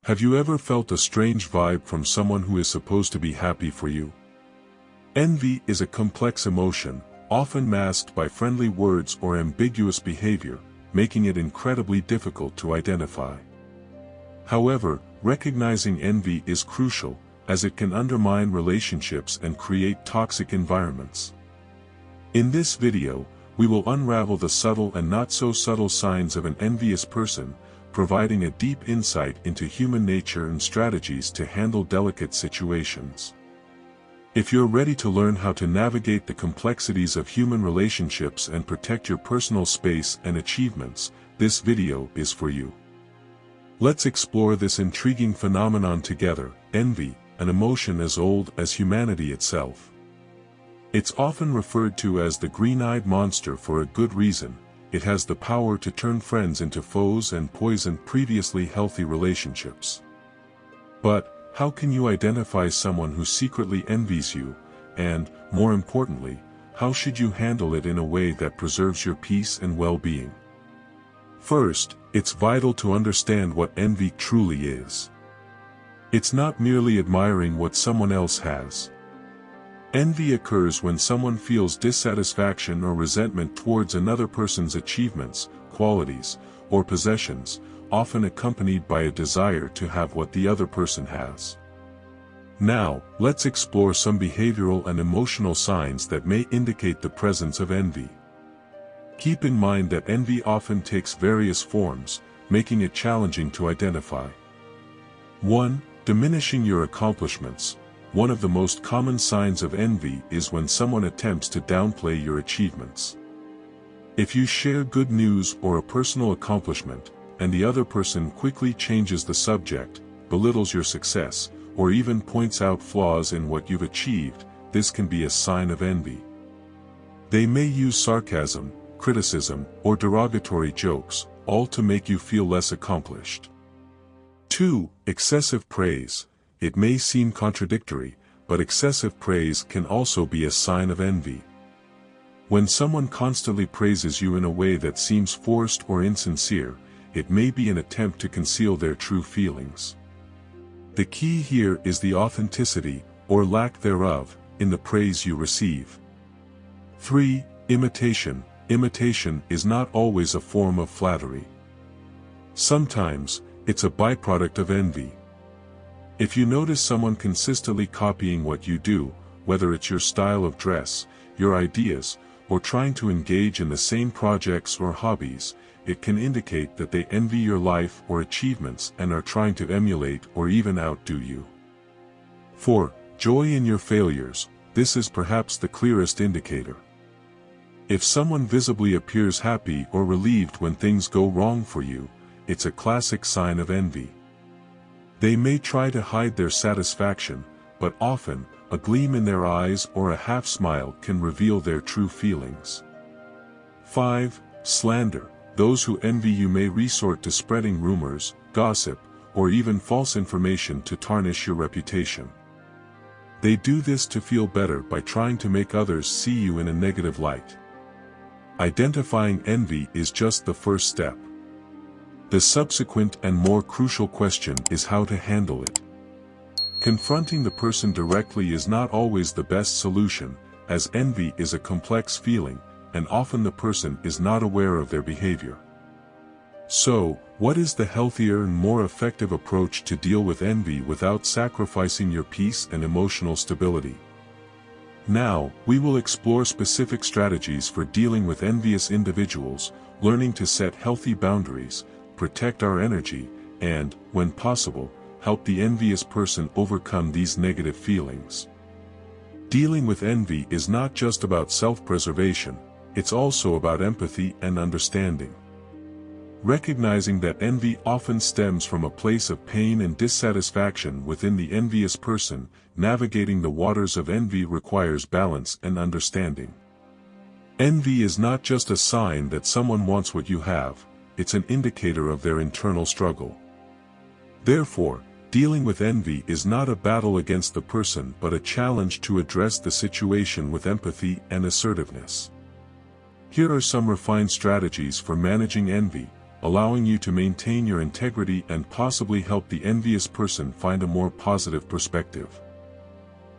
Have you ever felt a strange vibe from someone who is supposed to be happy for you? Envy is a complex emotion, often masked by friendly words or ambiguous behavior, making it incredibly difficult to identify. However, recognizing envy is crucial, as it can undermine relationships and create toxic environments. In this video, we will unravel the subtle and not-so-subtle signs of an envious person, providing a deep insight into human nature and strategies to handle delicate situations. If you're ready to learn how to navigate the complexities of human relationships and protect your personal space and achievements, this video is for you. Let's explore this intriguing phenomenon together. Envy, an emotion as old as humanity itself. It's often referred to as the green-eyed monster for a good reason. It has the power to turn friends into foes and poison previously healthy relationships. But, how can you identify someone who secretly envies you, and, more importantly, how should you handle it in a way that preserves your peace and well-being? First, it's vital to understand what envy truly is. It's not merely admiring what someone else has. Envy occurs when someone feels dissatisfaction or resentment towards another person's achievements, qualities, or possessions, often accompanied by a desire to have what the other person has. Now, let's explore some behavioral and emotional signs that may indicate the presence of envy. Keep in mind that envy often takes various forms, making it challenging to identify. 1. Diminishing your accomplishments. One of the most common signs of envy is when someone attempts to downplay your achievements. If you share good news or a personal accomplishment, and the other person quickly changes the subject, belittles your success, or even points out flaws in what you've achieved, this can be a sign of envy. They may use sarcasm, criticism, or derogatory jokes, all to make you feel less accomplished. 2. Excessive praise. It may seem contradictory, but excessive praise can also be a sign of envy. When someone constantly praises you in a way that seems forced or insincere, it may be an attempt to conceal their true feelings. The key here is the authenticity, or lack thereof, in the praise you receive. 3. Imitation. Imitation is not always a form of flattery. Sometimes, it's a byproduct of envy. If you notice someone consistently copying what you do, whether it's your style of dress, your ideas, or trying to engage in the same projects or hobbies, it can indicate that they envy your life or achievements and are trying to emulate or even outdo you. 4. Joy in your failures. This is perhaps the clearest indicator. If someone visibly appears happy or relieved when things go wrong for you, it's a classic sign of envy. They may try to hide their satisfaction, but often, a gleam in their eyes or a half-smile can reveal their true feelings. 5. Slander. Those who envy you may resort to spreading rumors, gossip, or even false information to tarnish your reputation. They do this to feel better by trying to make others see you in a negative light. Identifying envy is just the first step. The subsequent and more crucial question is how to handle it. Confronting the person directly is not always the best solution, as envy is a complex feeling, and often the person is not aware of their behavior. So, what is the healthier and more effective approach to deal with envy without sacrificing your peace and emotional stability? Now, we will explore specific strategies for dealing with envious individuals, learning to set healthy boundaries, protect our energy, and, when possible, help the envious person overcome these negative feelings. Dealing with envy is not just about self-preservation, it's also about empathy and understanding. Recognizing that envy often stems from a place of pain and dissatisfaction within the envious person, navigating the waters of envy requires balance and understanding. Envy is not just a sign that someone wants what you have, it's an indicator of their internal struggle. Therefore, dealing with envy is not a battle against the person but a challenge to address the situation with empathy and assertiveness. Here are some refined strategies for managing envy, allowing you to maintain your integrity and possibly help the envious person find a more positive perspective.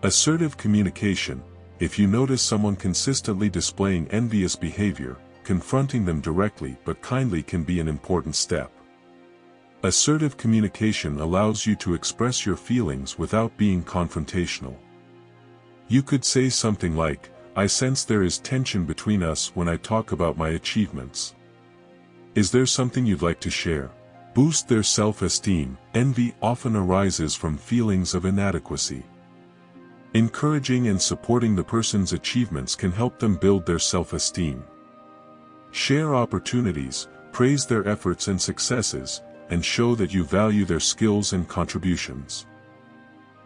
Assertive communication. If you notice someone consistently displaying envious behavior, confronting them directly but kindly can be an important step. Assertive communication allows you to express your feelings without being confrontational. You could say something like, "I sense there is tension between us when I talk about my achievements. Is there something you'd like to share?" Boost their self-esteem. Envy often arises from feelings of inadequacy. Encouraging and supporting the person's achievements can help them build their self-esteem. Share opportunities, praise their efforts and successes, and show that you value their skills and contributions.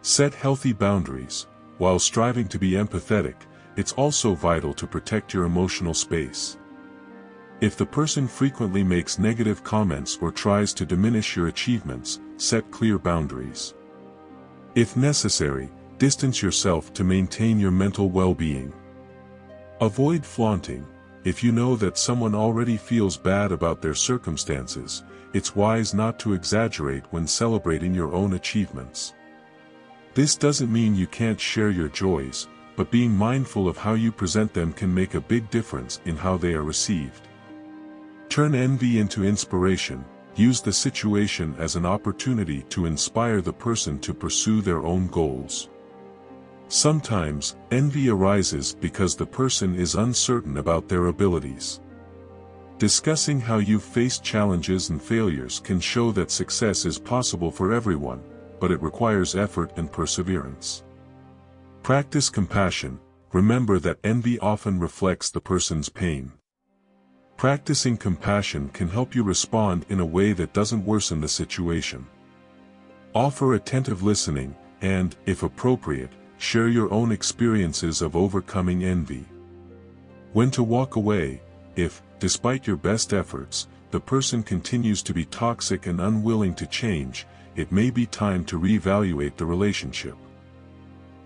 Set healthy boundaries. While striving to be empathetic, it's also vital to protect your emotional space. If the person frequently makes negative comments or tries to diminish your achievements, set clear boundaries. If necessary, distance yourself to maintain your mental well-being. Avoid flaunting. If you know that someone already feels bad about their circumstances, it's wise not to exaggerate when celebrating your own achievements. This doesn't mean you can't share your joys, but being mindful of how you present them can make a big difference in how they are received. Turn envy into inspiration. Use the situation as an opportunity to inspire the person to pursue their own goals. Sometimes, envy arises because the person is uncertain about their abilities. Discussing how you've faced challenges and failures can show that success is possible for everyone, but it requires effort and perseverance. Practice compassion. Remember that envy often reflects the person's pain. Practicing compassion can help you respond in a way that doesn't worsen the situation. Offer attentive listening, and, if appropriate, share your own experiences of overcoming envy. When to walk away. If, despite your best efforts, the person continues to be toxic and unwilling to change, it may be time to reevaluate the relationship.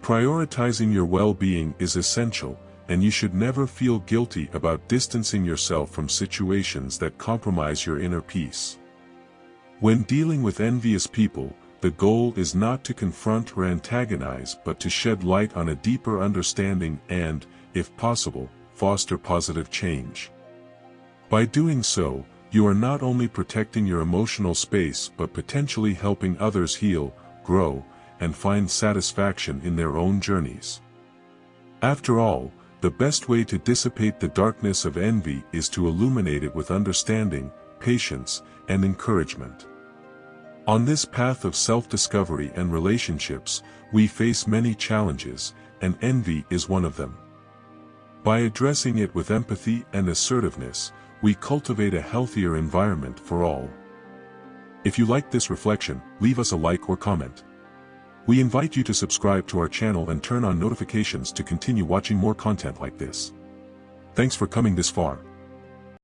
Prioritizing your well-being is essential, and you should never feel guilty about distancing yourself from situations that compromise your inner peace. When dealing with envious people, the goal is not to confront or antagonize but to shed light on a deeper understanding and, if possible, foster positive change. By doing so, you are not only protecting your emotional space but potentially helping others heal, grow, and find satisfaction in their own journeys. After all, the best way to dissipate the darkness of envy is to illuminate it with understanding, patience, and encouragement. On this path of self-discovery and relationships, we face many challenges, and envy is one of them. By addressing it with empathy and assertiveness, we cultivate a healthier environment for all. If you liked this reflection, leave us a like or comment. We invite you to subscribe to our channel and turn on notifications to continue watching more content like this. Thanks for coming this far.